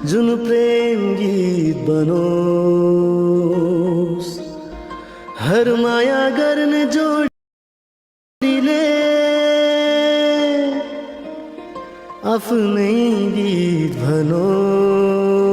जुन प्रेम गीत बनोस् हर माया गर्ने जोडीले आफ्नै गीत भनोस्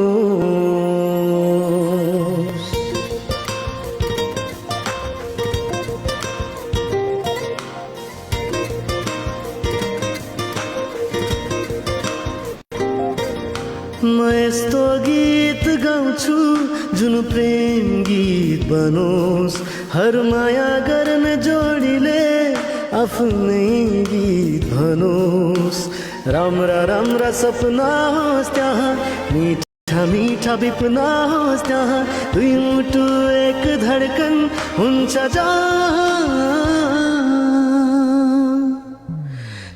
म यस्तो गीत गाउँछु जुन प्रेम गीत बनोस् हर माया गर्ने जोडीले आफ्नै गीत भनोस् राम्रा राम्रा सपना होस् त्यहाँ मीठा मीठा बिपना होस् त्यहाँ दुई मुटु एक धडकन हुन्छ जहाँ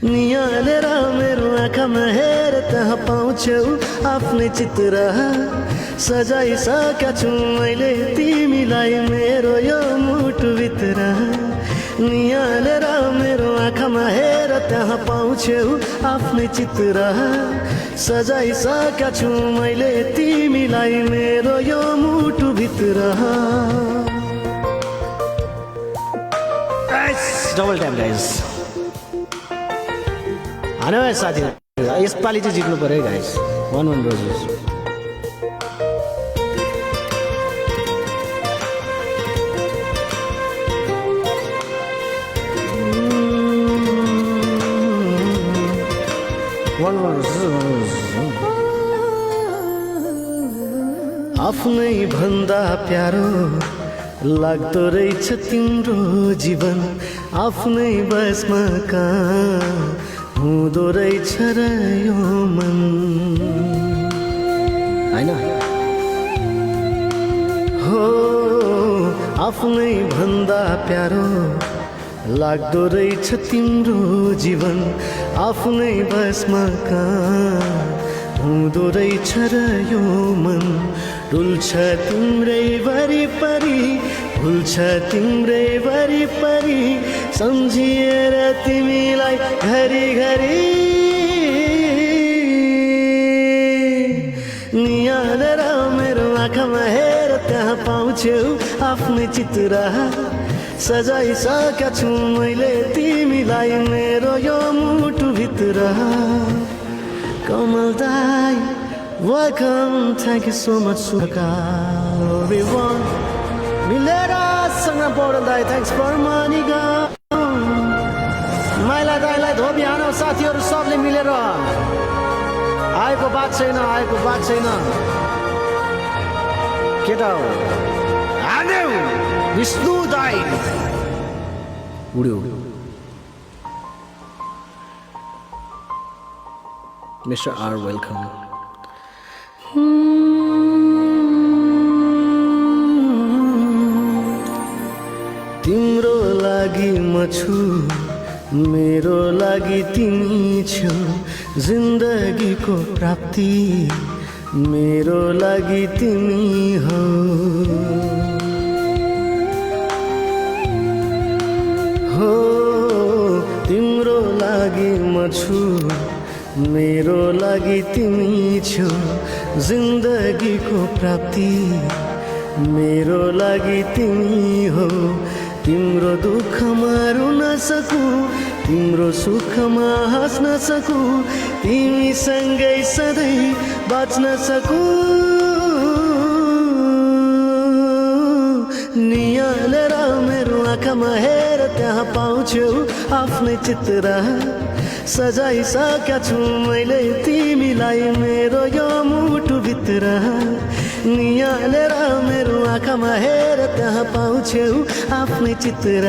नियालेर मेरो आँखामा हेर त्यहाँ पाउँछौ आफ्नै चित्र सजाइसकेका छु मैले तिमीलाई मेरो यो मुटुभित्र नियालेर मेरो आँखामा हेर त्यहाँ पाउँछौ आफ्नै चित्र सजाइसकेका छु मैले तिमीलाई मेरो यो मुटुभित्र डबल टाइम गाइस हानो साथी यसपालि चाहिँ जित्नु पर्यो गाइस 1-1 रोजेस आफ्नै भन्दा प्यारो लाग्दो रहेछ तिम्रो जीवन आफ्नै बसमा कहाँ हुँदो रहेछ र यो मन हैन हो आफ्नै भन्दा प्यारो लाग्दो रहेछ तिम्रो जीवन आफ्नै बसमा कहाँ हुँदो रहेछ र यो मन डुल्छ तिम्रै वरिपरि भुल्छ तिम्रै वरिपरि सम्झिएर तिमीलाई घरिघरि नियालेर मेरो आँखामा हेर त्यहाँ पाउँछौ आफ्नै चित्र सजाइसकेका छु मैले तिमीलाई मेरो यो मुटुभित्र कमल दाई welcome thank you so much सुकाल एभ्रिवान मिलेर सँग पौडेल दाई थ्याङ्क्स फर मनी गा माइला दाईलाई धोबी हानौ साथीहरू सबले मिलेर आएको बात छैन केटा हो हान्यौ विष्णु दाई उड्यो मिस्टर आर वेलकम तिम्रो लागि म छु मेरो लागि तिमी छौ जिन्दगीको प्राप्ति मेरो लागि तिमी हौ हो तिम्रो लागि म छु मेरो लागि तिमी छौ जिन्दगीको प्राप्ति मेरो लागि तिमी हौ तिम्रो दुःखमा रुन सकु तिम्रो सुखमा हाँस्न सकु तिमीसँगै सधैँ बाँच्न सकु नियालेर मेरो आँखामा हेर त्यहाँ पाउँछौ आफ्नै चित्र सजाइसकेका छु मैले तिमीलाई मेरो यो मुटुभित्र नियालेर मेरो आँखामा हेर त्यहाँ पाउँछौ आफ्नै चित्र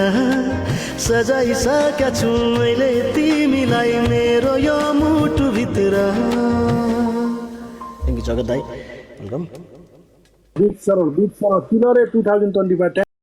सजाइसकेका छु मैले तिमीलाई मेरो यो मुटुभित्र थ्याङ्क यू जगत दाई वेलकम Beat Sir, Killer 2025.